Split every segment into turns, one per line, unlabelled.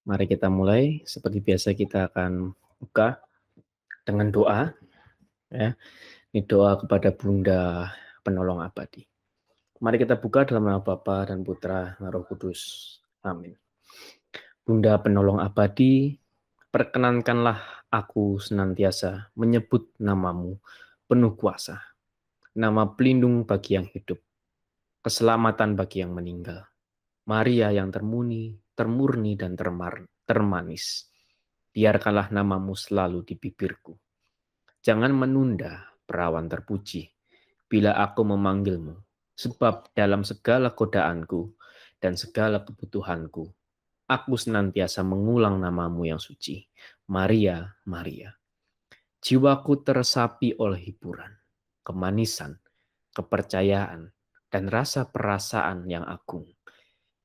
Mari kita mulai. Seperti biasa kita akan buka dengan doa. Ya. Ini doa kepada Bunda Penolong Abadi. Mari kita buka dalam nama Bapa dan Putra dan Roh Kudus. Amin. Bunda Penolong Abadi, perkenankanlah aku senantiasa menyebut namamu penuh kuasa. Nama pelindung bagi yang hidup, keselamatan bagi yang meninggal. Maria yang termurni dan termanis. Biarkanlah namamu selalu di bibirku. Jangan menunda perawan terpuji bila aku memanggilmu, sebab dalam segala godaanku dan segala kebutuhanku, aku senantiasa mengulang namamu yang suci. Maria, Maria. Jiwaku teresapi oleh hiburan, kemanisan, kepercayaan, dan rasa perasaan yang agung.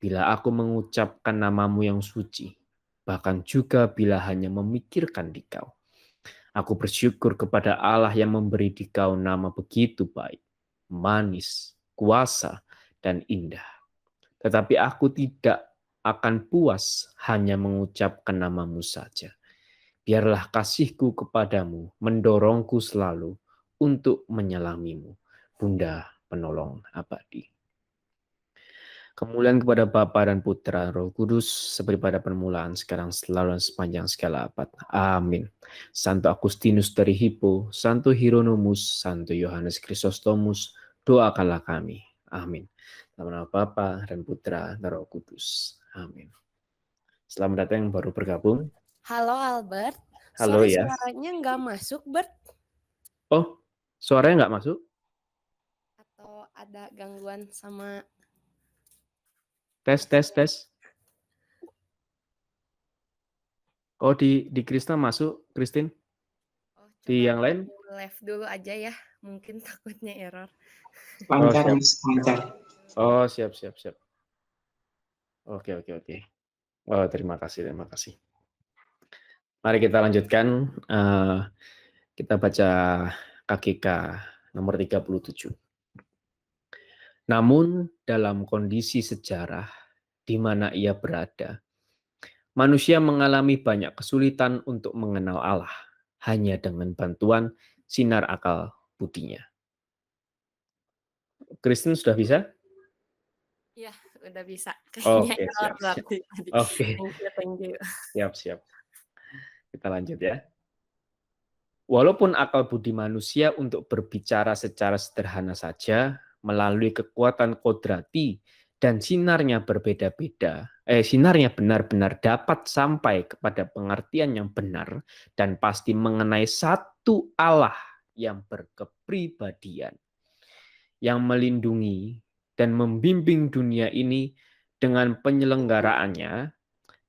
Bila aku mengucapkan namamu yang suci, bahkan juga bila hanya memikirkan dikau. Aku bersyukur kepada Allah yang memberi dikau nama begitu baik, manis, kuasa, dan indah. Tetapi aku tidak akan puas hanya mengucapkan namamu saja. Biarlah kasihku kepadamu mendorongku selalu untuk menyelamimu, Bunda Penolong Abadi. Kemuliaan kepada Bapa dan Putra Roh Kudus, seperti pada permulaan, sekarang, selalu, dan sepanjang segala abad. Amin. Santo Agustinus dari Hippo, Santo Hieronymus, Santo Yohanes Chrysostomus, doakanlah kami. Amin. Dalam nama Bapa dan Putra dan Roh Kudus. Amin. Selamat datang yang baru bergabung.
Halo Albert.
Halo ya.
Suaranya nggak masuk, Bert?
Oh, suaranya nggak masuk?
Atau ada gangguan sama...
Tes. Oh, di Krista masuk, Christine?
Oh,
Di
coba
yang lain?
live dulu aja ya. Mungkin takutnya error.
Oh,
Lancar,
siap.
Mas, lancar.
Oh, siap. Oke. Oh, terima kasih. Mari kita lanjutkan. Kita baca KGK nomor 37. Namun dalam kondisi sejarah di mana ia berada, manusia mengalami banyak kesulitan untuk mengenal Allah hanya dengan bantuan sinar akal budinya. Kristen sudah bisa?
Ya, udah bisa. Kayaknya
Oke,
error
siap.
berarti tadi.
Oke,
Thank you.
siap. Kita lanjut ya. Walaupun akal budi manusia untuk berbicara secara sederhana saja, melalui kekuatan kodrati dan sinarnya berbeda-beda, sinarnya benar-benar dapat sampai kepada pengertian yang benar dan pasti mengenai satu Allah yang berkepribadian, yang melindungi dan membimbing dunia ini dengan penyelenggaraannya,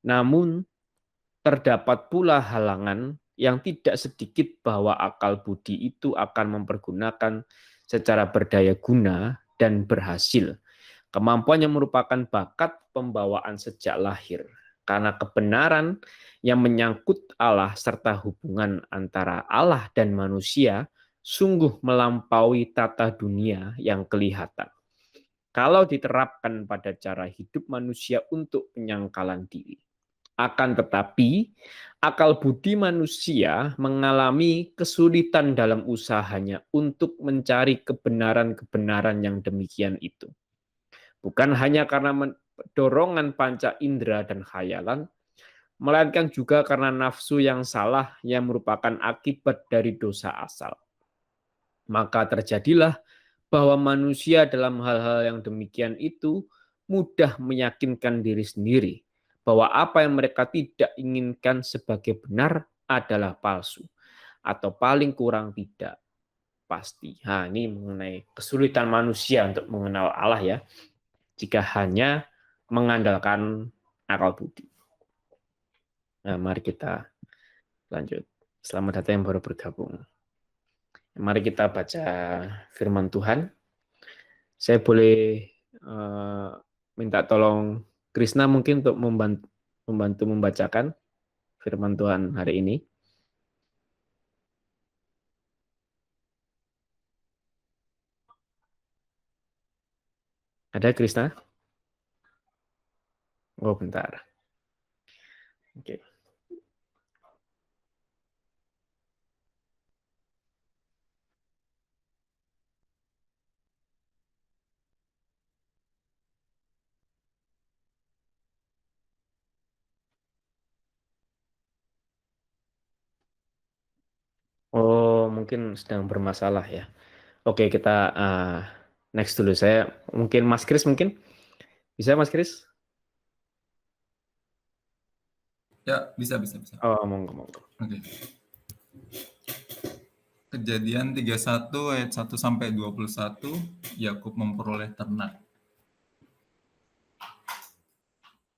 namun terdapat pula halangan yang tidak sedikit bahwa akal budi itu akan mempergunakan secara berdaya guna dan berhasil. Kemampuan yang merupakan bakat pembawaan sejak lahir. Karena kebenaran yang menyangkut Allah serta hubungan antara Allah dan manusia sungguh melampaui tata dunia yang kelihatan. Kalau diterapkan pada cara hidup manusia untuk penyangkalan diri. Akan tetapi, akal budi manusia mengalami kesulitan dalam usahanya untuk mencari kebenaran-kebenaran yang demikian itu. Bukan hanya karena dorongan panca indera dan khayalan, melainkan juga karena nafsu yang salah yang merupakan akibat dari dosa asal. Maka terjadilah bahwa manusia dalam hal-hal yang demikian itu mudah meyakinkan diri sendiri bahwa apa yang mereka tidak inginkan sebagai benar adalah palsu atau paling kurang tidak pasti. Nah, ini mengenai kesulitan manusia untuk mengenal Allah ya, jika hanya mengandalkan akal budi. Nah, mari kita lanjut. Selamat datang yang baru bergabung. Mari kita baca firman Tuhan. Saya boleh minta tolong Krishna mungkin untuk membantu membacakan firman Tuhan hari ini. Ada Krishna? Oh, bentar. Oke. Oh, mungkin sedang bermasalah ya. Oke, kita next dulu. Saya mungkin Mas Kris mungkin bisa Mas Kris?
Ya, bisa.
Oh, monggo.
Oke. Kejadian 31 ayat 1 sampai 21, Yakub memperoleh ternak.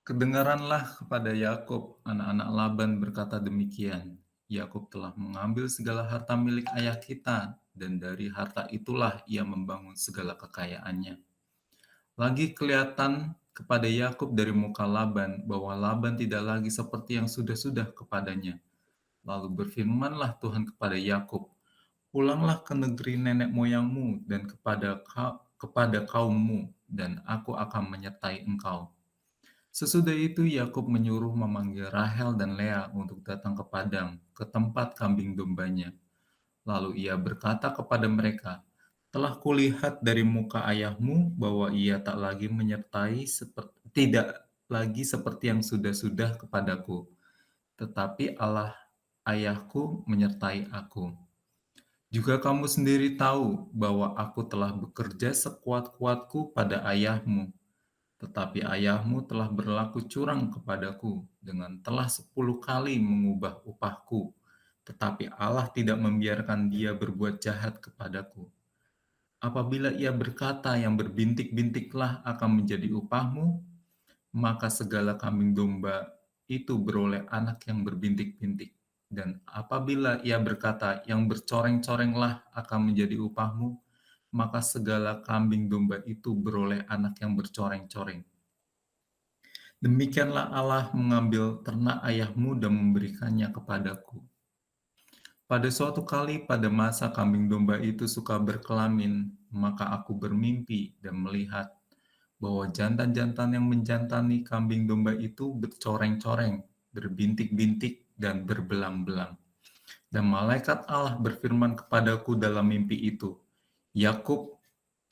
Kedengaranlah kepada Yakub, anak-anak Laban berkata demikian. Yakub telah mengambil segala harta milik ayah kita, dan dari harta itulah ia membangun segala kekayaannya. Lagi kelihatan kepada Yakub dari muka Laban bahwa Laban tidak lagi seperti yang sudah-sudah kepadanya. Lalu berfirmanlah Tuhan kepada Yakub, pulanglah ke negeri nenek moyangmu dan kepada kaummu, dan aku akan menyertai engkau. Sesudah itu Yakub menyuruh memanggil Rahel dan Lea untuk datang ke padang, ke tempat kambing dombanya. Lalu ia berkata kepada mereka, telah kulihat dari muka ayahmu bahwa ia tidak lagi seperti yang sudah-sudah kepadaku, tetapi Allah ayahku menyertai aku. Juga kamu sendiri tahu bahwa aku telah bekerja sekuat-kuatku pada ayahmu, tetapi ayahmu telah berlaku curang kepadaku dengan telah 10 kali mengubah upahku, tetapi Allah tidak membiarkan dia berbuat jahat kepadaku. Apabila ia berkata yang berbintik-bintiklah akan menjadi upahmu, maka segala kambing domba itu beroleh anak yang berbintik-bintik. Dan apabila ia berkata yang bercoreng-corenglah akan menjadi upahmu, maka segala kambing domba itu beroleh anak yang bercoreng-coreng. Demikianlah Allah mengambil ternak ayahmu dan memberikannya kepadaku. Pada suatu kali pada masa kambing domba itu suka berkelamin, maka aku bermimpi dan melihat bahwa jantan-jantan yang menjantani kambing domba itu bercoreng-coreng, berbintik-bintik, dan berbelang-belang. Dan malaikat Allah berfirman kepadaku dalam mimpi itu, Yakub,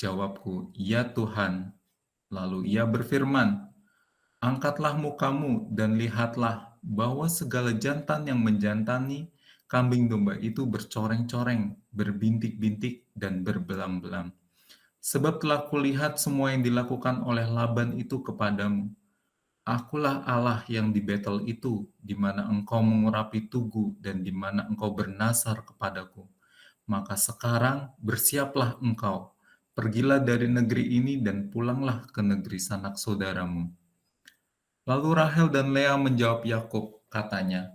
jawabku, ya Tuhan. Lalu ia berfirman, angkatlah mukamu dan lihatlah bahwa segala jantan yang menjantani kambing domba itu bercoreng-coreng, berbintik-bintik, dan berbelang-belang. Sebab telah kulihat semua yang dilakukan oleh Laban itu kepadamu. Akulah Allah yang di Betel itu, di mana engkau mengurapi tugu dan di mana engkau bernasar kepadaku. Maka sekarang bersiaplah engkau, pergilah dari negeri ini dan pulanglah ke negeri sanak saudaramu. Lalu Rahel dan Lea menjawab Yakub, katanya,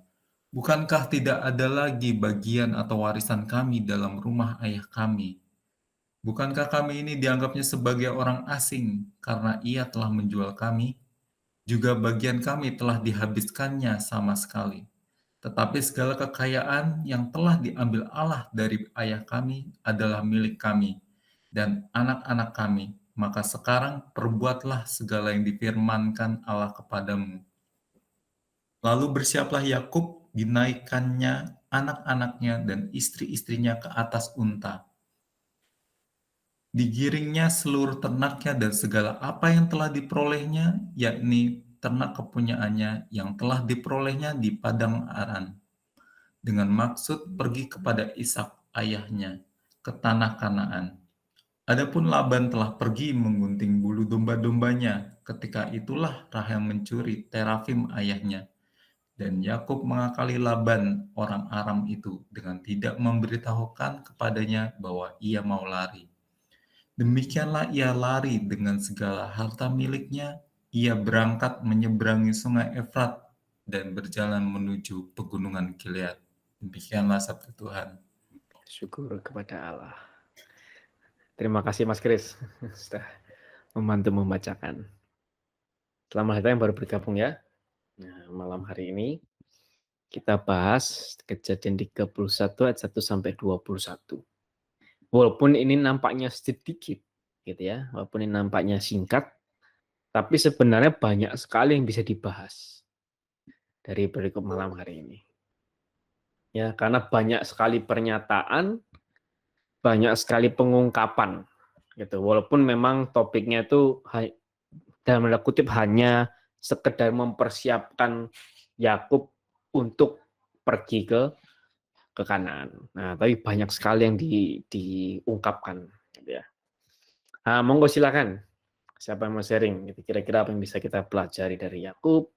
bukankah tidak ada lagi bagian atau warisan kami dalam rumah ayah kami? Bukankah kami ini dianggapnya sebagai orang asing karena ia telah menjual kami? Juga bagian kami telah dihabiskannya sama sekali. Tetapi segala kekayaan yang telah diambil Allah dari ayah kami adalah milik kami dan anak-anak kami. Maka sekarang perbuatlah segala yang difirmankan Allah kepadamu. Lalu bersiaplah Yakub, dinaikkannya anak-anaknya dan istri-istrinya ke atas unta. Digiringnya seluruh ternaknya dan segala apa yang telah diperolehnya, yakni ternak kepunyaannya yang telah diperolehnya di padang Aran, dengan maksud pergi kepada Ishak ayahnya ke tanah Kanaan. Adapun Laban telah pergi menggunting bulu domba-dombanya. Ketika itulah Rahel mencuri terafim ayahnya. Dan Yakub mengakali Laban orang Aram itu dengan tidak memberitahukan kepadanya bahwa ia mau lari. Demikianlah ia lari dengan segala harta miliknya. Ia berangkat menyeberangi sungai Efrat dan berjalan menuju pegunungan Gilead. Demikianlah sabda Tuhan.
Syukur kepada Allah. Terima kasih Mas Kris sudah membantu membacakan. Selamat datang yang baru bergabung ya. Nah, malam hari ini kita bahas kejadian 31 ayat 1 sampai 21. Walaupun ini nampaknya sedikit gitu ya, walaupun ini nampaknya singkat, tapi sebenarnya banyak sekali yang bisa dibahas. dari perikop malam hari ini. Ya, karena banyak sekali pernyataan, banyak sekali pengungkapan gitu. Walaupun memang topiknya itu dalam tanda kutip hanya sekedar mempersiapkan Yakub untuk pergi ke Kanaan. Nah, tapi banyak sekali yang diungkapkan gitu ya. Nah, monggo silakan. Siapa yang mau sharing? Kira-kira apa yang bisa kita pelajari dari Yakub,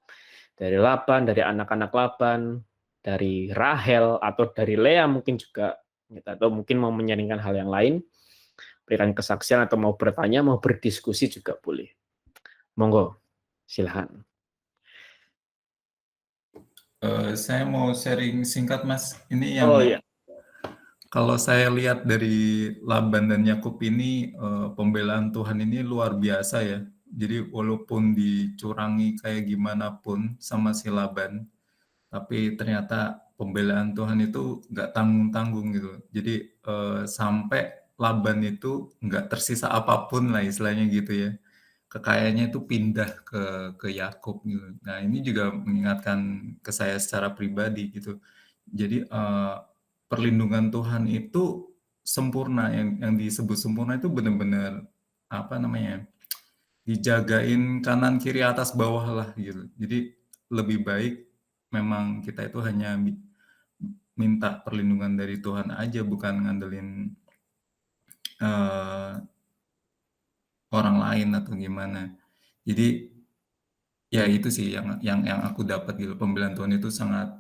dari Laban, dari anak-anak Laban, dari Rahel, atau dari Lea mungkin juga, atau mungkin mau menyaringkan hal yang lain, berikan kesaksian atau mau bertanya, mau berdiskusi juga boleh. Monggo, silakan.
Saya mau sharing singkat, Mas. Ini yang
Oh iya.
kalau saya lihat dari Laban dan Yakub ini, pembelaan Tuhan ini luar biasa ya. Jadi walaupun dicurangi kayak gimana pun sama si Laban, tapi ternyata pembelaan Tuhan itu nggak tanggung-tanggung gitu. Jadi sampai Laban itu nggak tersisa apapun lah istilahnya gitu ya. Kekayaannya itu pindah ke Yakub gitu. Nah ini juga mengingatkan ke saya secara pribadi gitu. Jadi perlindungan Tuhan itu sempurna, yang disebut sempurna itu benar-benar apa namanya, dijagain kanan kiri atas bawah lah gitu. Jadi lebih baik memang kita itu hanya minta perlindungan dari Tuhan aja, bukan ngandelin orang lain atau gimana. Jadi ya itu sih yang aku dapat gitu, pembelaan Tuhan itu sangat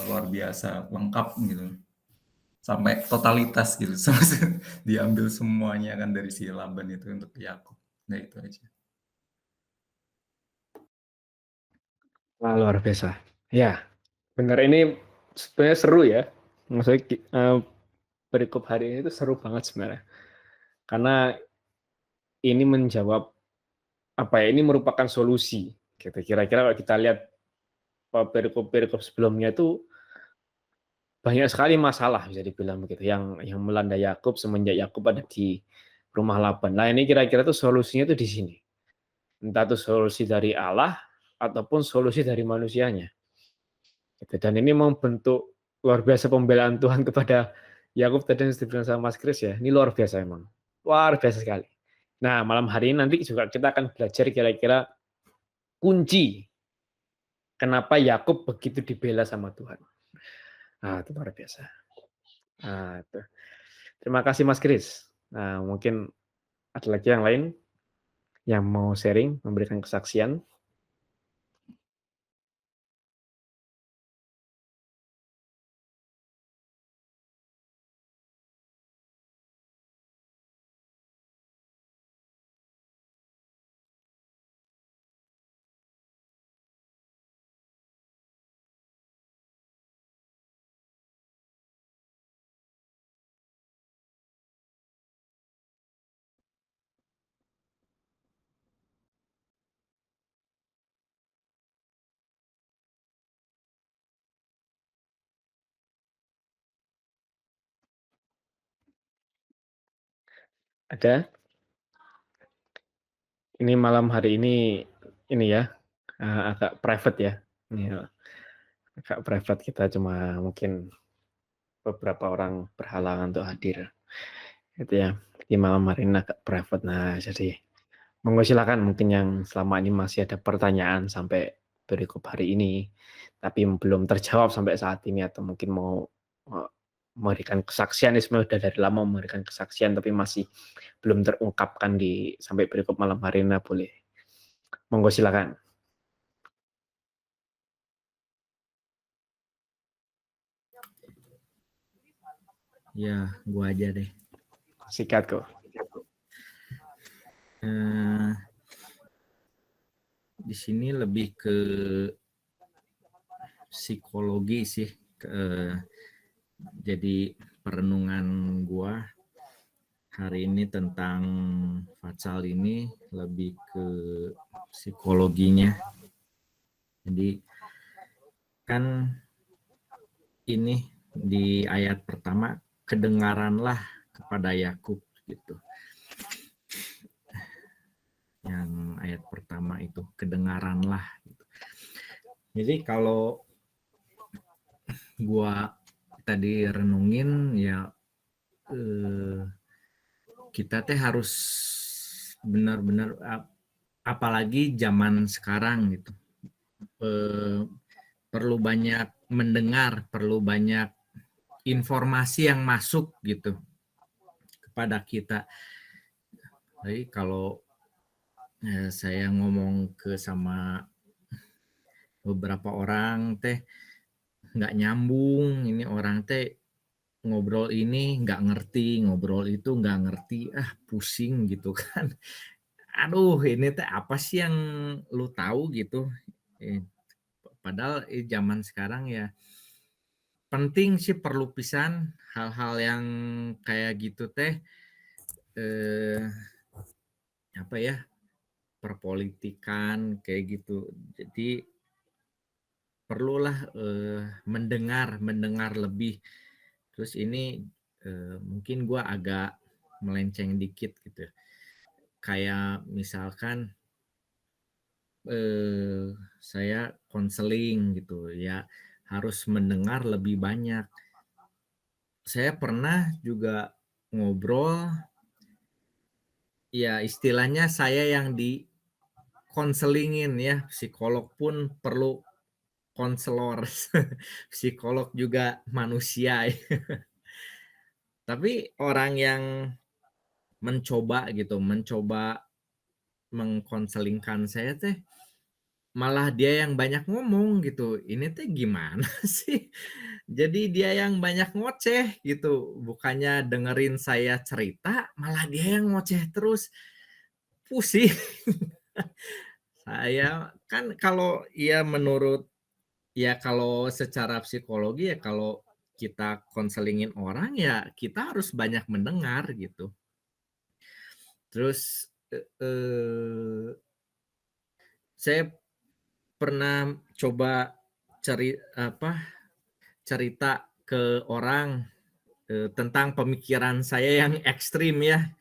luar biasa, lengkap gitu. Sampai totalitas gitu, diambil semuanya kan dari si Laban itu untuk Yakub. Nah itu aja.
Wah, luar biasa. Ya, benar, ini sebenarnya seru ya. Maksudnya perikop hari ini itu seru banget sebenarnya. Karena ini menjawab apa ya? Ini merupakan solusi. Gitu. Kira-kira kalau kita lihat perikop-perikop sebelumnya itu banyak sekali masalah bisa dibilang begitu yang melanda Yakub semenjak Yakub ada di rumah Laban. Nah, ini kira-kira tuh solusinya tuh di sini. Entah itu solusi dari Allah ataupun solusi dari manusianya. Gitu. Dan ini membentuk luar biasa pembelaan Tuhan kepada Yakub tadi yang dibilang sama Mas Kris ya. Ini luar biasa emang. Luar biasa sekali. Nah, malam hari ini nanti juga kita akan belajar kira-kira kunci kenapa Yakub begitu dibela sama Tuhan. Nah, itu luar biasa. Nah, itu. Terima kasih Mas Kris. Nah, mungkin ada lagi yang lain yang mau sharing, memberikan kesaksian. Ada? Ini malam hari ini ya agak private ya. Ini agak private, kita cuma mungkin beberapa orang berhalangan untuk hadir. Itu ya. Di malam hari ini agak private. Nah, jadi monggo silakan mungkin yang selama ini masih ada pertanyaan sampai perikop hari ini tapi belum terjawab sampai saat ini, atau mungkin mau memberikan kesaksian, ini sebenarnya sudah dari lama memberikan kesaksian tapi masih belum terungkapkan di sampai perikop malam hari ini, boleh. Monggo silakan.
Ya, gua aja deh.
Sikat kok.
Di sini lebih ke psikologi sih. Jadi perenungan gua hari ini tentang Fatsal ini lebih ke psikologinya. Jadi kan ini di ayat pertama, kedengaranlah kepada Yakub gitu. Yang ayat pertama itu kedengaranlah gitu. Jadi kalau gua tadi renungin ya, kita teh harus benar-benar apalagi zaman sekarang gitu, perlu banyak mendengar, perlu banyak informasi yang masuk gitu kepada kita. Jadi kalau saya ngomong sama beberapa orang teh nggak nyambung, ini orang teh ngobrol ini nggak ngerti, ngobrol itu nggak ngerti, pusing gitu kan. Aduh, ini teh apa sih yang lu tahu gitu. Padahal zaman sekarang ya penting sih, perlu pisan hal-hal yang kayak gitu teh, apa ya, perpolitikan kayak gitu. Jadi perlulah mendengar lebih. Terus ini mungkin gue agak melenceng dikit gitu. Kayak misalkan saya konseling gitu ya, harus mendengar lebih banyak. Saya pernah juga ngobrol, ya istilahnya saya yang di konselingin ya, psikolog pun perlu konselor, psikolog juga manusia. Tapi orang yang mencoba mengkonselingkan saya teh, malah dia yang banyak ngomong gitu. Ini teh gimana sih? Jadi dia yang banyak ngoceh gitu. Bukannya dengerin saya cerita, malah dia yang ngoceh terus. Pusing. Saya kan kalau ya menurut, ya kalau secara psikologi ya, kalau kita konselingin orang ya kita harus banyak mendengar gitu. Terus saya pernah coba cerita ke orang tentang pemikiran saya yang ekstrim ya.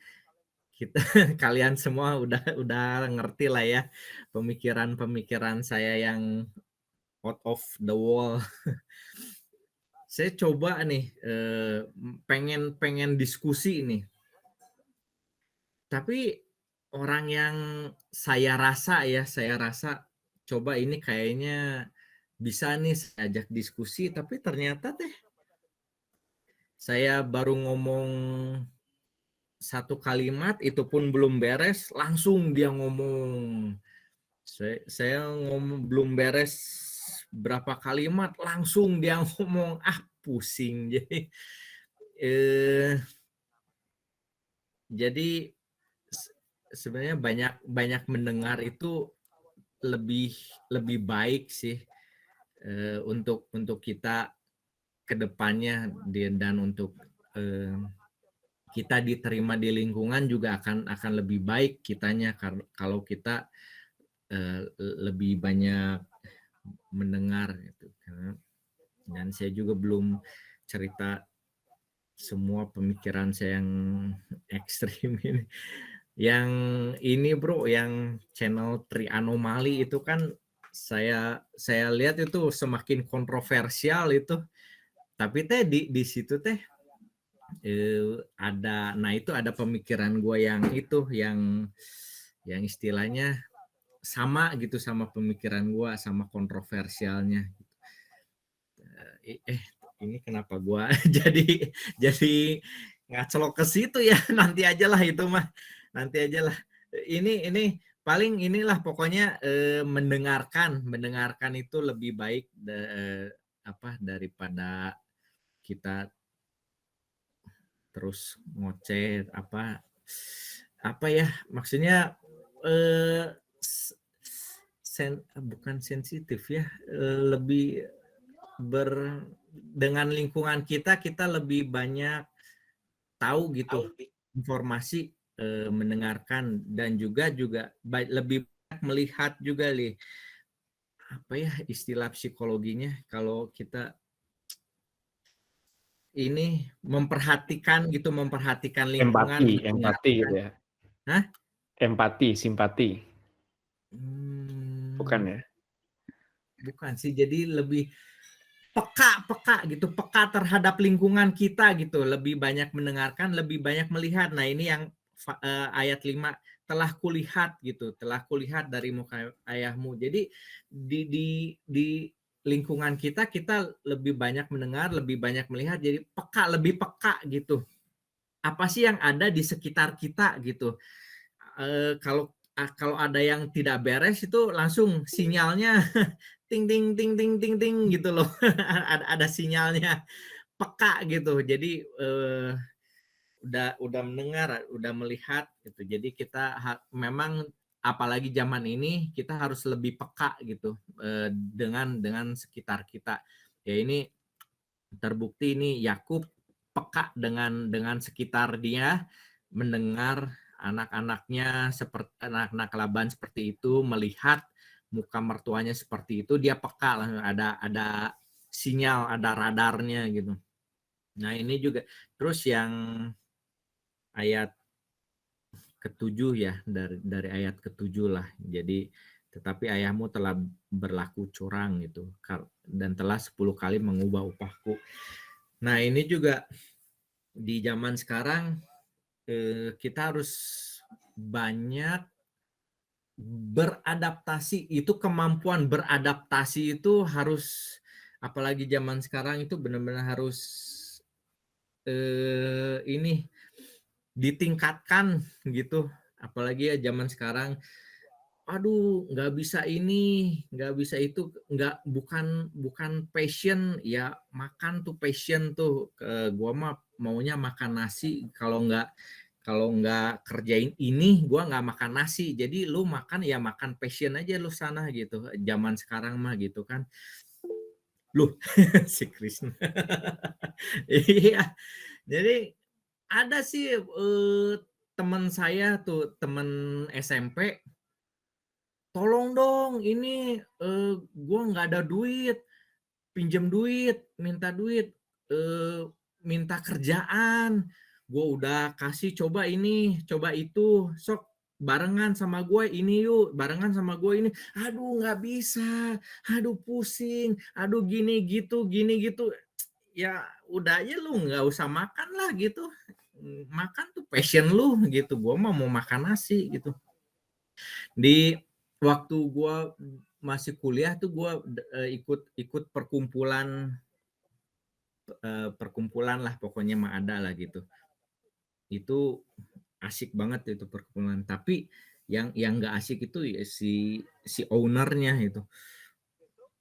Kita kalian semua udah ngerti lah ya pemikiran saya yang out of the wall. Saya coba nih pengen diskusi nih. Tapi orang yang saya rasa coba ini kayaknya bisa nih saya ajak diskusi, tapi ternyata teh saya baru ngomong satu kalimat, itu pun belum beres, langsung dia ngomong. Saya ngomong belum beres berapa kalimat, langsung dia ngomong, pusing. Jadi sebenarnya banyak mendengar itu lebih baik sih untuk kita ke depannya, dan untuk kita diterima di lingkungan juga akan lebih baik kitanya kalau kita lebih banyak mendengar gitu. Dan saya juga belum cerita semua pemikiran saya yang ekstrim ini. Yang ini bro, yang channel Trianomali itu kan saya lihat itu semakin kontroversial itu. Tapi teh di situ teh ada pemikiran gue yang istilahnya sama gitu sama pemikiran gue, sama kontroversialnya. Ini kenapa gue jadi ngacelok ke situ ya? Nanti aja lah itu mah. Nanti aja lah. Ini paling inilah pokoknya mendengarkan itu lebih baik daripada kita terus ngoceh apa ya, maksudnya bukan sensitif ya, lebih dengan lingkungan kita lebih banyak tahu gitu informasi, mendengarkan, dan juga lebih banyak melihat juga apa ya istilah psikologinya, kalau kita ini memperhatikan lingkungan,
empati gitu ya.
Hah?
Empati, simpati. Bukan ya?
Bukan sih, jadi lebih peka gitu, peka terhadap lingkungan kita gitu, lebih banyak mendengarkan, lebih banyak melihat. Nah, ini yang ayat 5, telah kulihat gitu, telah kulihat dari muka ayahmu. Jadi di lingkungan kita lebih banyak mendengar, lebih banyak melihat, jadi lebih peka gitu. Apa sih yang ada di sekitar kita gitu. Kalau ada yang tidak beres itu langsung sinyalnya ting ting ting ting ting ting gitu loh. ada sinyalnya, peka gitu. Jadi udah mendengar, udah melihat gitu. Jadi kita memang apalagi zaman ini kita harus lebih peka gitu dengan sekitar kita. Ya ini terbukti ini Yakub peka dengan sekitar dia, mendengar anak-anaknya seperti anak-anak Laban seperti itu, melihat muka mertuanya seperti itu, dia peka lah, ada sinyal, ada radarnya gitu. Nah, ini juga terus yang ayat ke-7 ya, dari ayat ke-7 lah. Jadi tetapi ayahmu telah berlaku curang gitu dan telah 10 kali mengubah upahku. Nah, ini juga di zaman sekarang kita harus banyak beradaptasi. Itu kemampuan beradaptasi itu harus, apalagi zaman sekarang itu benar-benar harus ini ditingkatkan gitu. Apalagi ya zaman sekarang, aduh nggak bisa ini, nggak bisa itu, bukan passion ya, makan tuh passion tuh. Gua mah maunya makan nasi, kalau nggak kerjain ini gua nggak makan nasi. Jadi lu makan ya makan passion aja lu sana gitu. Zaman sekarang mah gitu kan. Lu si Krisna. Iya. Jadi ada sih teman saya tuh, teman SMP, tolong dong ini gue nggak ada duit, pinjam duit, minta duit, minta kerjaan, gue udah kasih coba ini, coba itu, sok barengan sama gue ini yuk, barengan sama gue ini, aduh nggak bisa, aduh pusing, aduh gini gitu, ya udah aja lu nggak usah makan lah gitu, makan tuh passion lu gitu, gue mau makan nasi gitu. Di waktu gue masih kuliah tuh gue ikut perkumpulan lah pokoknya mah ada lah gitu. Itu asik banget itu perkumpulan. Tapi yang nggak asik itu ya si ownernya itu.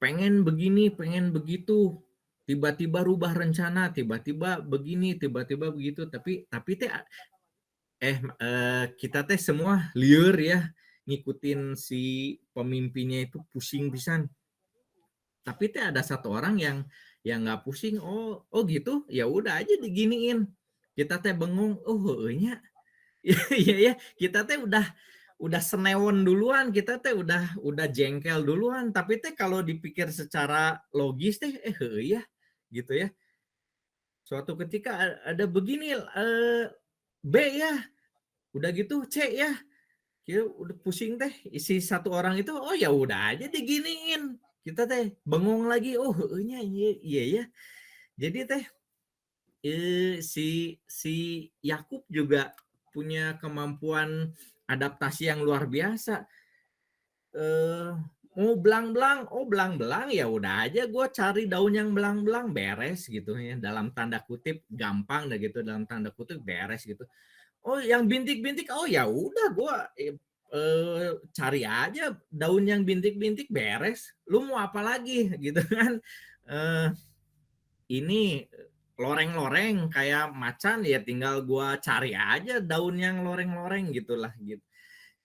Pengen begini, pengen begitu, tiba-tiba rubah rencana, tiba-tiba begini, tiba-tiba begitu. Tapi teh kita teh semua liar ya, ngikutin si pemimpinnya itu, pusing pisan. Tapi teh ada satu orang yang nggak pusing. Oh gitu, ya udah aja diginiin. Kita teh bengong, nya iya ya, kita teh udah senewon duluan, kita teh udah jengkel duluan. Tapi teh kalau dipikir secara logis teh ya gitu ya. Suatu ketika ada begini, B ya, udah gitu C ya, kita udah pusing teh, isi satu orang itu, oh ya udah aja diginiin, kita teh bengong lagi, nya iya ya. Jadi teh si Yakub juga punya kemampuan adaptasi yang luar biasa. Mau belang-belang ya udah aja gue cari daun yang belang-belang, beres gitu ya, dalam tanda kutip gampang dah gitu, dalam tanda kutip beres gitu. Oh yang bintik-bintik, oh ya udah gue cari aja daun yang bintik-bintik, beres. Lu mau apa lagi gitu kan. Ini loreng-loreng kayak macan, ya tinggal gue cari aja daun yang loreng-loreng gitulah gitu.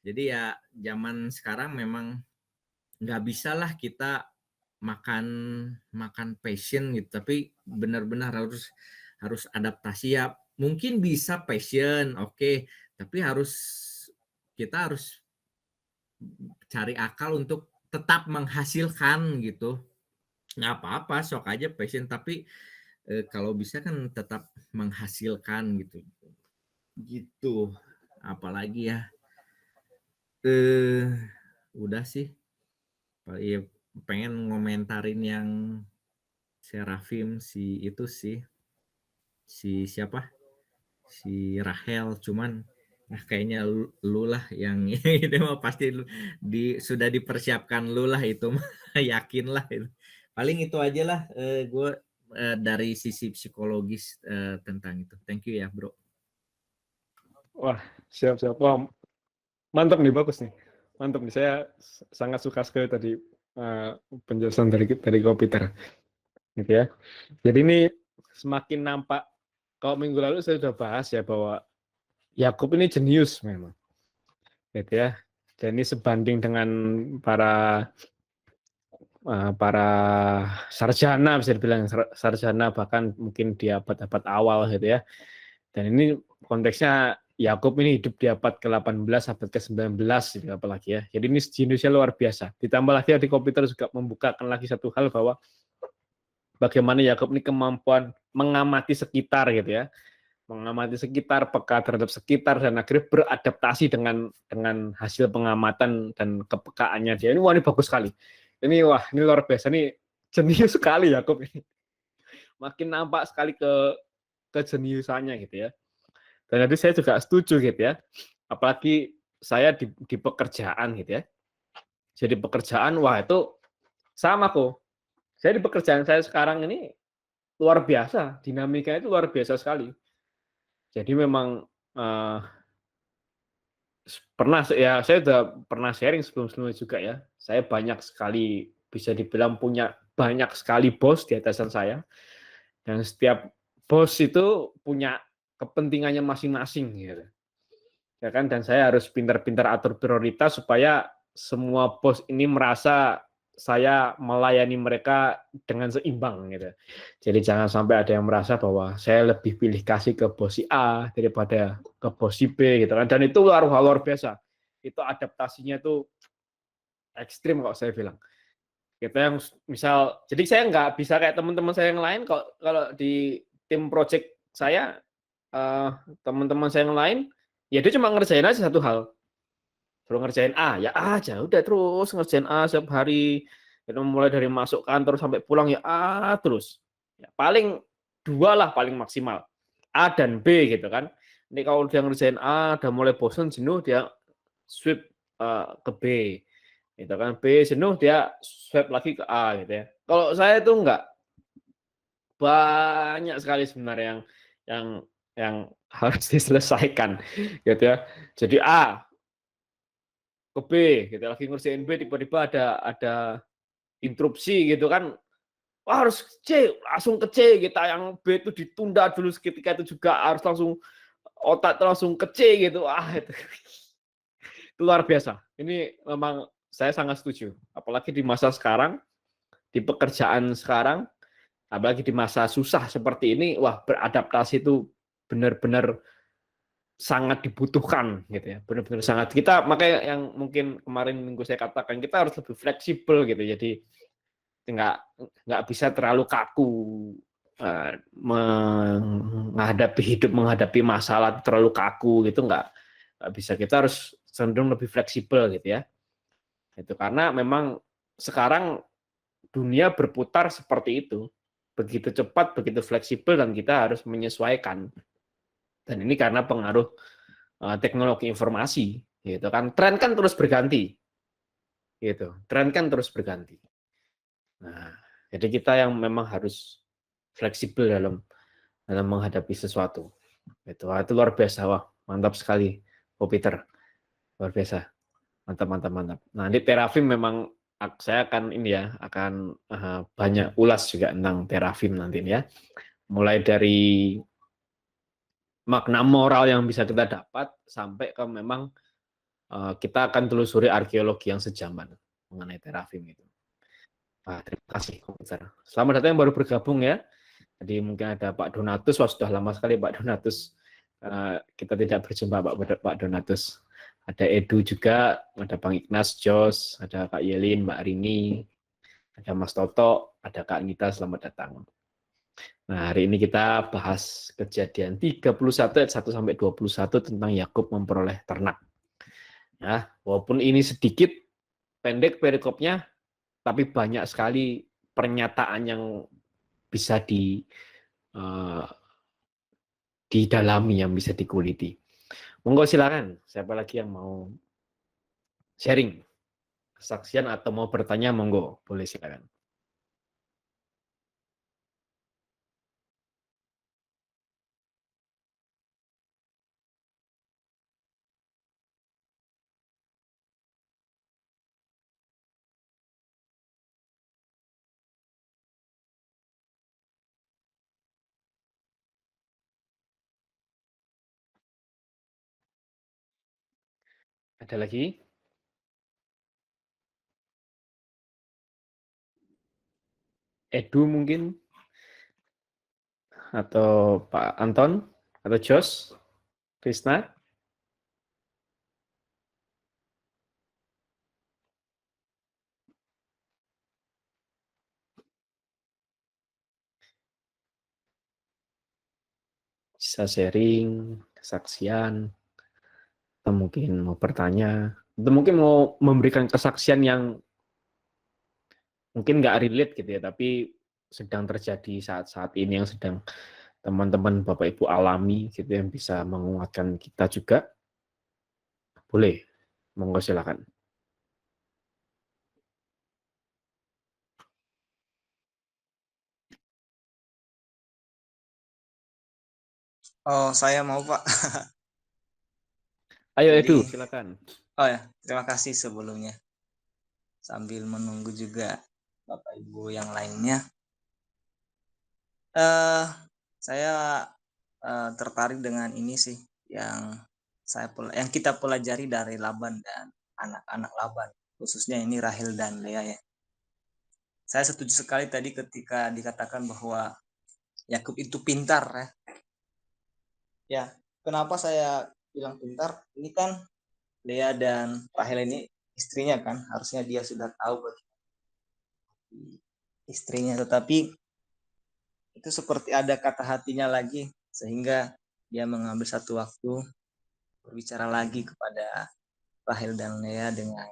Jadi ya zaman sekarang memang nggak bisa lah kita makan passion gitu, tapi benar-benar harus adaptasi ya. Mungkin bisa passion, oke, tapi kita harus cari akal untuk tetap menghasilkan gitu. Nggak apa-apa, sok aja passion, tapi kalau bisa kan tetap menghasilkan gitu. Apalagi ya udah sih, ya pengen ngomentarin yang Serafim, si siapa? Si Rahel, cuman kayaknya lu lah yang itu mah pasti sudah dipersiapkan lu lah itu mah yakin lah itu. Paling itu aja lah gue dari sisi psikologis tentang itu. Thank you ya bro.
Wah, siap-siap. Wah, mantap nih, bagus nih. Mantap nih, saya sangat suka sekali tadi penjelasan dari Komputer. Gitu ya. Jadi ini semakin nampak, kalau minggu lalu saya sudah bahas ya bahwa Yakub ini jenius memang. Gitu ya. Dan ini sebanding dengan para sarjana, bisa dibilang sarjana, bahkan mungkin di abad-abad awal gitu ya. Dan ini konteksnya Yakub ini hidup di abad ke-18, abad ke-19 gitu apalagi ya. Jadi ini jeniusnya luar biasa. Ditambah lagi di Komputer juga membukakan lagi satu hal bahwa bagaimana Yakub ini kemampuan mengamati sekitar gitu ya. Mengamati sekitar, peka terhadap sekitar, dan akhirnya beradaptasi dengan hasil pengamatan dan kepekaannya dia. Ini bagus sekali. Ini luar biasa, ini jenius sekali Yakub ini. Makin nampak sekali kejeniusannya gitu ya. Dan tadi saya juga setuju gitu ya. Apalagi saya di pekerjaan gitu ya. Jadi pekerjaan, itu sama kok. Saya di pekerjaan saya sekarang ini luar biasa, dinamika itu luar biasa sekali. Jadi memang saya sudah pernah sharing sebelum-sebelumnya juga ya. Saya banyak sekali, bisa dibilang punya banyak sekali bos di atasan saya. Dan setiap bos itu punya kepentingannya masing-masing gitu. Ya kan, dan saya harus pintar-pintar atur prioritas supaya semua bos ini merasa saya melayani mereka dengan seimbang gitu. Jadi jangan sampai ada yang merasa bahwa saya lebih pilih kasih ke bos si A daripada ke bos si B gitu kan. Dan itu luar biasa. Itu adaptasinya tuh ekstrim kalau saya bilang. Kita yang misal, jadi saya nggak bisa kayak teman-teman saya yang lain. Kalau di tim project saya, teman-teman saya yang lain, ya dia cuma ngerjain aja satu hal. Suruh ngerjain A, ya A aja, udah terus ngerjain A setiap hari. Kita mulai dari masuk kantor sampai pulang ya A terus. Ya, paling 2 lah paling maksimal. A dan B gitu kan. Ini kalau dia ngerjain A, udah mulai bosan, jenuh, dia sweep ke B. Gitu kan. B jenuh, dia swipe lagi ke A gitu ya. Kalau saya itu enggak. Banyak sekali sebenarnya yang harus diselesaikan gitu ya. Jadi A ke B gitu, lagi ngerjain B, tiba-tiba ada interupsi gitu kan. Wah, harus C, langsung ke C gitu. Yang B itu ditunda dulu seketika itu juga harus langsung otak itu langsung ke C gitu. Itu luar biasa. Ini memang saya sangat setuju. Apalagi di masa sekarang, di pekerjaan sekarang, apalagi di masa susah seperti ini, beradaptasi itu benar-benar sangat dibutuhkan gitu ya. Benar-benar sangat. Kita makanya yang mungkin kemarin minggu saya katakan, kita harus lebih fleksibel gitu. Jadi nggak bisa terlalu kaku menghadapi hidup, menghadapi masalah terlalu kaku gitu, nggak bisa. Kita harus cenderung lebih fleksibel gitu ya. Itu karena memang sekarang dunia berputar seperti itu, begitu cepat, begitu fleksibel, dan kita harus menyesuaikan. Dan ini karena pengaruh teknologi informasi, gitu kan. Tren kan terus berganti, gitu. Tren kan terus berganti. Nah, jadi kita yang memang harus fleksibel dalam menghadapi sesuatu. Itu luar biasa, mantap sekali, Peter, luar biasa, mantap. Nah, di Terafim memang saya akan banyak ulas juga tentang Terafim nanti ya. Mulai dari makna moral yang bisa kita dapat sampai ke memang kita akan telusuri arkeologi yang sejaman mengenai Terafim itu. Terima kasih, Komputer. Selamat datang yang baru bergabung ya. Jadi mungkin ada Pak Donatus, sudah lama sekali Pak Donatus kita tidak berjumpa Pak Donatus. Ada Edu juga, ada Bang Ignas, Jos, ada Kak Yelin, Mbak Rini, ada Mas Toto, ada Kak Nita, selamat datang. Nah, hari ini kita bahas kejadian 31 ayat 1 sampai 21 tentang Yakub memperoleh ternak. Ya, walaupun ini sedikit pendek perikopnya, tapi banyak sekali pernyataan yang bisa didalami, yang bisa dikuliti. Monggo silakan, siapa lagi yang mau sharing kesaksian atau mau bertanya, monggo, boleh silakan. Ada lagi? Edu mungkin? Atau Pak Anton? Atau Jos? Krisna? Bisa sharing, kesaksian, atau mungkin mau bertanya, atau mungkin mau memberikan kesaksian yang mungkin nggak relate gitu ya, tapi sedang terjadi saat-saat ini, yang sedang teman-teman Bapak Ibu alami gitu, yang bisa menguatkan kita juga. Boleh, monggo silakan.
Oh, saya mau Pak.
Ayo
Jadi,
Edu, silakan.
oh ya, terima kasih sebelumnya. Sambil menunggu juga Bapak Ibu yang lainnya. Saya tertarik dengan ini sih yang kita pelajari dari Laban dan anak-anak Laban, khususnya ini Rahel dan Lea ya. Saya setuju sekali tadi ketika dikatakan bahwa Yakub itu pintar ya. Ya, kenapa saya bilang pintar? Ini kan Lea dan Rahel ini istrinya kan, harusnya dia sudah tahu istrinya, tetapi itu seperti ada kata hatinya lagi, sehingga dia mengambil satu waktu berbicara lagi kepada Rahel dan Lea dengan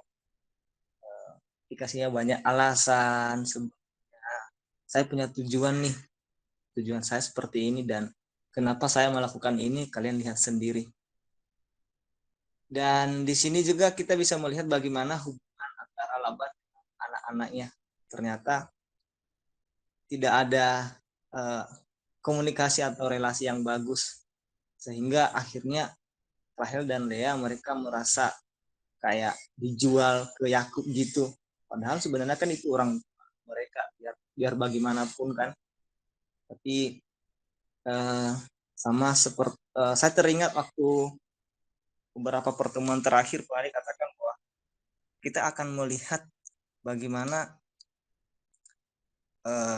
dikasihnya banyak alasan. Sebenarnya saya punya tujuan saya seperti ini, dan kenapa saya melakukan ini kalian lihat sendiri. Dan di sini juga kita bisa melihat bagaimana hubungan antara Laban dan anak-anaknya. Ternyata tidak ada komunikasi atau relasi yang bagus, sehingga akhirnya Rahel dan Lea mereka merasa kayak dijual ke Yakub gitu. Padahal sebenarnya kan itu orang mereka, biar bagaimanapun kan. Tapi sama seperti saya teringat waktu beberapa pertemuan terakhir Pak Ari katakan bahwa kita akan melihat bagaimana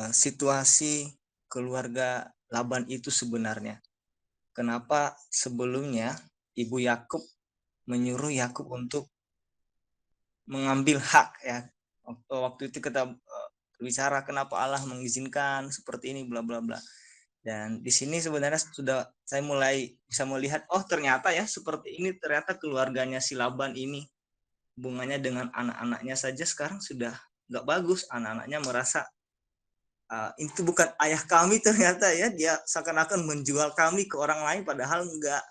situasi keluarga Laban itu sebenarnya. Kenapa sebelumnya Ibu Yakub menyuruh Yakub untuk mengambil hak ya. Waktu itu kita berbicara kenapa Allah mengizinkan seperti ini bla bla bla. Dan di sini sebenarnya sudah saya mulai bisa melihat, oh ternyata ya seperti ini, ternyata keluarganya si Laban ini hubungannya dengan anak-anaknya saja sekarang sudah nggak bagus. Anak-anaknya merasa itu bukan ayah kami, ternyata ya dia seakan-akan menjual kami ke orang lain padahal enggak.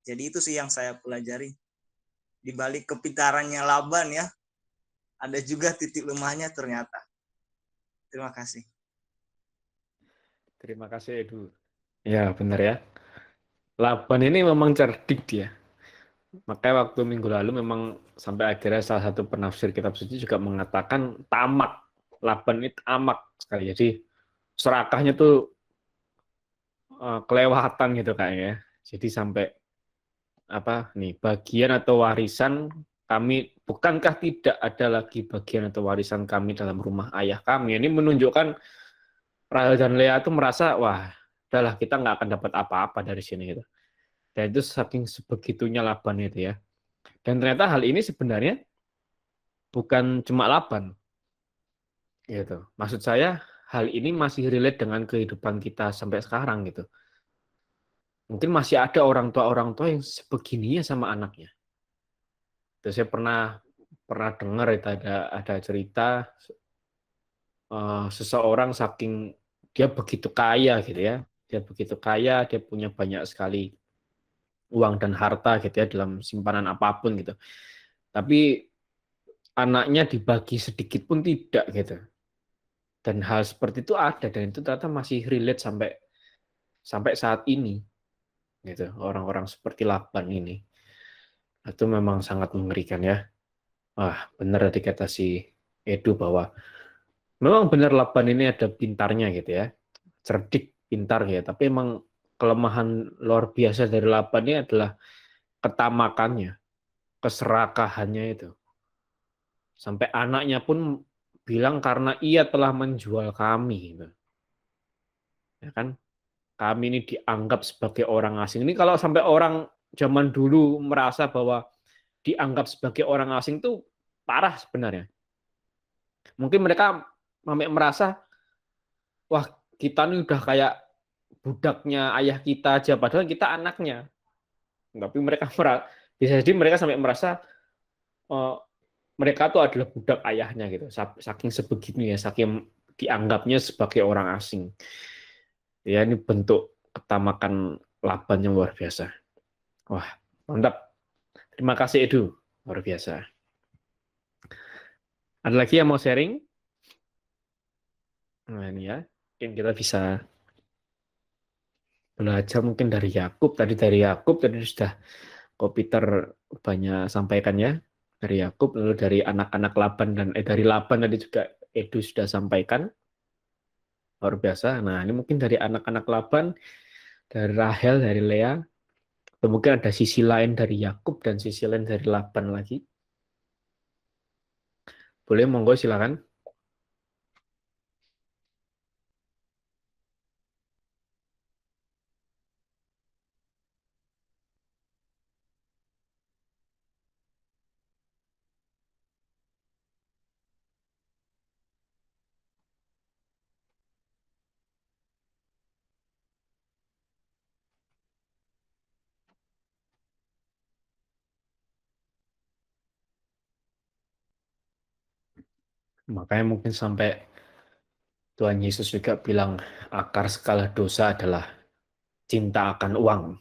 Jadi itu sih yang saya pelajari. Di balik kepintarannya Laban ya, ada juga titik lemahnya ternyata. Terima kasih.
Terima kasih Edu. Ya benar ya. Laban ini memang cerdik dia. Makanya waktu minggu lalu memang sampai akhirnya salah satu penafsir kitab suci juga mengatakan tamak. Laban itu tamak sekali. Jadi serakahnya tuh kelewatan gitu kayaknya. Jadi sampai bagian atau warisan kami, bukankah tidak ada lagi bagian atau warisan kami dalam rumah ayah kami. Ini menunjukkan Rahel dan Lea itu merasa, wah, udahlah kita nggak akan dapat apa-apa dari sini gitu. Dan itu saking sebegitunya Laban itu ya. Dan ternyata hal ini sebenarnya bukan cuma Laban. Gitu. Maksud saya hal ini masih relate dengan kehidupan kita sampai sekarang gitu. Mungkin masih ada orang tua yang sebegininya sama anaknya. Terus saya pernah dengar itu ada cerita seseorang saking dia begitu kaya gitu ya. Dia begitu kaya, dia punya banyak sekali uang dan harta gitu ya dalam simpanan apapun gitu. Tapi anaknya dibagi sedikit pun tidak gitu. Dan hal seperti itu ada dan itu ternyata masih relate sampai saat ini gitu. Orang-orang seperti Laban ini. Itu memang sangat mengerikan ya. Wah, benar tadi kata si Edu bahwa memang benar Laban ini ada pintarnya gitu ya. Cerdik, pintar ya, tapi emang kelemahan luar biasa dari Laban ini adalah ketamakannya, keserakahannya itu. Sampai anaknya pun bilang karena ia telah menjual kami. Gitu. Ya kan? Kami ini dianggap sebagai orang asing. Ini kalau sampai orang zaman dulu merasa bahwa dianggap sebagai orang asing itu parah sebenarnya. Mungkin mereka merasa, wah kita ini udah kayak budaknya ayah kita aja, padahal kita anaknya. Tapi mereka bisa jadi mereka sampai merasa mereka itu adalah budak ayahnya gitu. Saking sebegitunya, saking dianggapnya sebagai orang asing. Ya ini bentuk ketamakan Laban yang luar biasa. Wah, mantap. Terima kasih Edu, luar biasa. Ada lagi yang mau sharing? Nah ini ya, mungkin kita bisa belajar mungkin dari Yakub. Tadi sudah Ko Peter banyak sampaikan ya dari Yakub, lalu dari anak-anak Laban dan dari Laban tadi juga Edu sudah sampaikan. Luar biasa. Nah, ini mungkin dari anak-anak Laban, dari Rahel, dari Lea, atau mungkin ada sisi lain dari Yakub dan sisi lain dari Laban lagi. Boleh, monggo silakan. Makanya mungkin sampai Tuhan Yesus juga bilang akar segala dosa adalah cinta akan uang.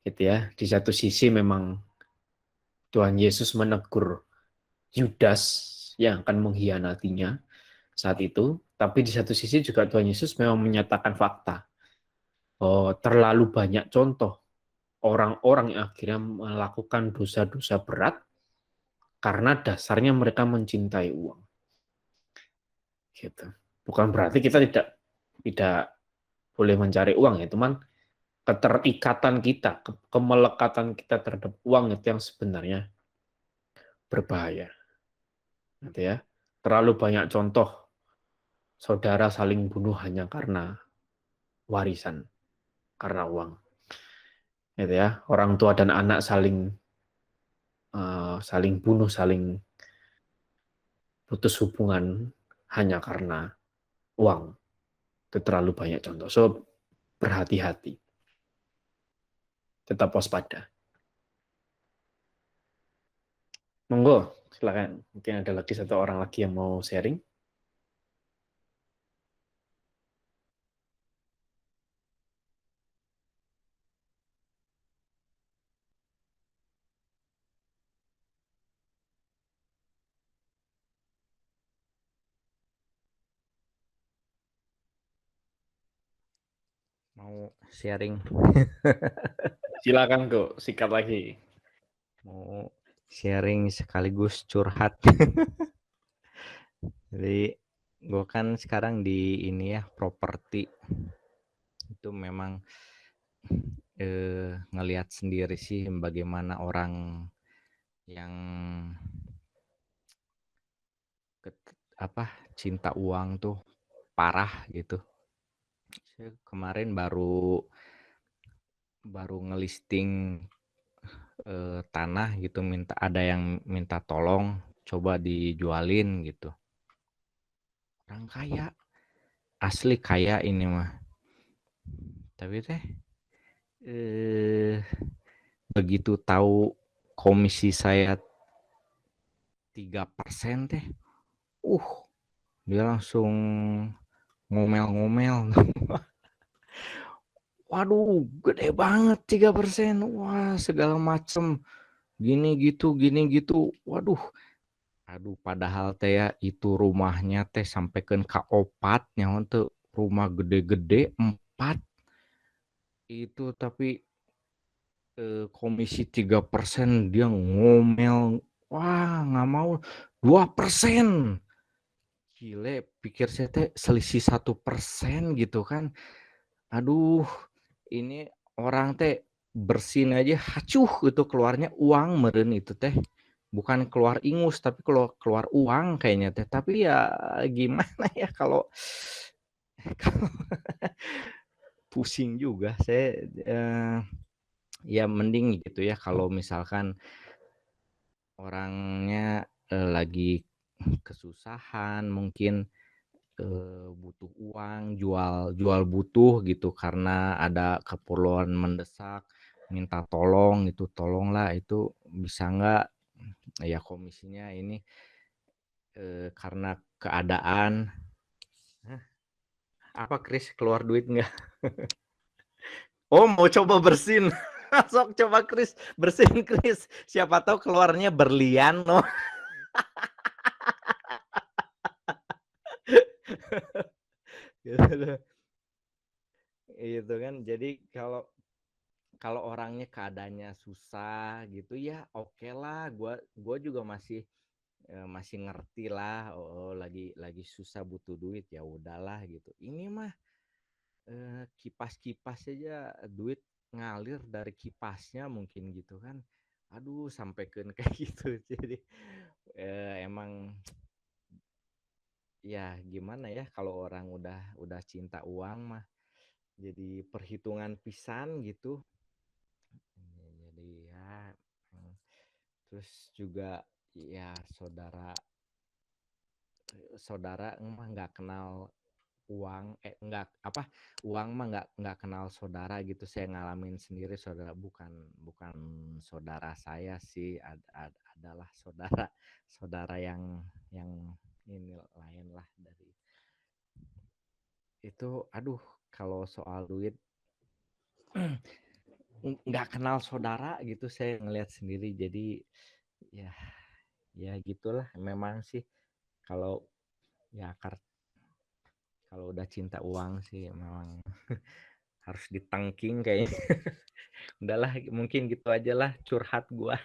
Gitu ya. Di satu sisi memang Tuhan Yesus menegur Yudas yang akan mengkhianatinya saat itu, tapi di satu sisi juga Tuhan Yesus memang menyatakan fakta. Oh, terlalu banyak contoh orang-orang yang akhirnya melakukan dosa-dosa berat karena dasarnya mereka mencintai uang. Gitu. Bukan berarti kita tidak boleh mencari uang ya, teman. Keterikatan kita, kemelekatan kita terhadap uang itu yang sebenarnya berbahaya. Gitu ya. Terlalu banyak contoh saudara saling bunuh hanya karena warisan, karena uang. Gitu ya. Orang tua dan anak saling bunuh, saling putus hubungan hanya karena uang. Itu terlalu banyak contoh. So, berhati-hati. Tetap waspada. Monggo, silakan. Mungkin ada lagi satu orang lagi yang mau sharing.
Mau sharing.
Silakan kok, sikat lagi.
Mau sharing sekaligus curhat. Jadi gue kan sekarang di ini ya, properti. Itu memang ngelihat sendiri sih bagaimana orang yang cinta uang tuh parah gitu. Saya kemarin baru ngelisting tanah gitu, ada yang minta tolong coba dijualin gitu. Orang kaya, asli kaya ini mah. Tapi begitu tahu komisi saya 3% dia langsung ngomel-ngomel. Waduh, gede banget 3%. Wah, segala macem. Gini gitu. Waduh. Aduh, padahal teh ya itu rumahnya teh sampeikeun ka 4 nyaho teu rumah gede-gede 4 itu tapi komisi 3% dia ngomel. Wah, nggak mau 2%. Gile, pikir saya teh selisih 1% gitu kan. Aduh, ini orang teh bersin aja hacuh itu keluarnya uang meren itu teh. Bukan keluar ingus tapi keluar uang kayaknya teh. Tapi ya gimana ya kalau pusing juga saya ya mending gitu ya kalau misalkan orangnya lagi kesusahan mungkin butuh uang jual butuh gitu karena ada keperluan mendesak minta tolong itu tolonglah itu bisa nggak ya komisinya ini karena keadaan apa Kris keluar duit nggak? Oh mau coba bersin. Sok coba Kris bersin Kris siapa tahu keluarnya berlian no. Gitu. Itu kan jadi kalau orangnya keadaannya susah gitu ya oke lah gua juga masih ngerti lah oh lagi susah butuh duit ya udahlah gitu ini mah kipas aja duit ngalir dari kipasnya mungkin gitu kan aduh sampai ke kayak gitu jadi emang ya gimana ya kalau orang udah cinta uang mah jadi perhitungan pisan gitu. Jadi ya terus juga ya saudara mah nggak kenal uang nggak apa uang mah nggak kenal saudara gitu saya ngalamin sendiri saudara bukan saudara saya sih adalah saudara yang ini lain lah dari itu aduh kalau soal duit nggak kenal saudara gitu saya ngelihat sendiri jadi ya gitulah memang sih kalau ya kalau udah cinta uang sih memang harus ditangking kayaknya. Udahlah mungkin gitu aja lah curhat gua.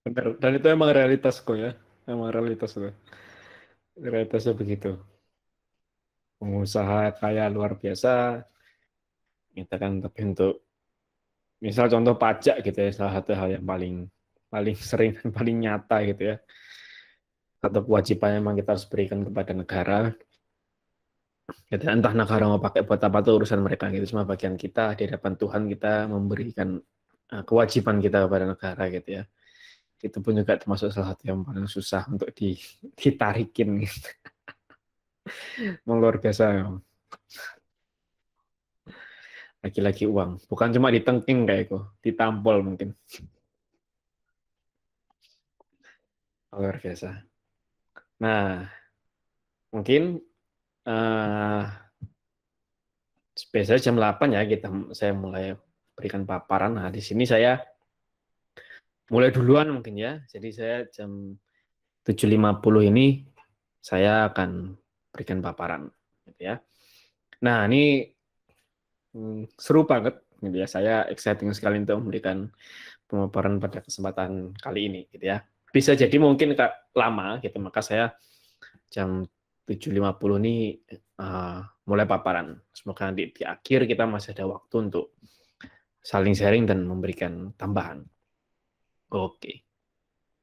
Benar. Dan itu emang realitas kok ya. Emang realitas tuh. Realitasnya begitu. Pengusaha kaya luar biasa, kita kan tapi untuk misal contoh pajak gitu ya, salah satu hal yang paling sering dan paling nyata gitu ya. Atau kewajiban yang memang kita harus berikan kepada negara. Gitu, entah negara mau pakai buat apa itu urusan mereka gitu. Cuma bagian kita di hadapan Tuhan kita memberikan kewajiban kita kepada negara gitu ya. Itu pun juga termasuk salah satu yang paling susah untuk ditarikin gitu. Luar biasa memang. Lagi-lagi uang, bukan cuma ditengking kayak itu, ditampol mungkin. Luar biasa. Nah, mungkin biasanya jam 8 ya saya mulai berikan paparan. Nah, di sini saya mulai duluan mungkin ya. Jadi saya jam 7.50 ini saya akan berikan paparan gitu ya. Nah, ini seru banget gitu ya. Saya exciting sekali untuk memberikan pemaparan pada kesempatan kali ini gitu ya. Bisa jadi mungkin lama gitu, maka saya jam 7.50 ini mulai paparan. Semoga nanti di akhir kita masih ada waktu untuk saling sharing dan memberikan tambahan. Oke.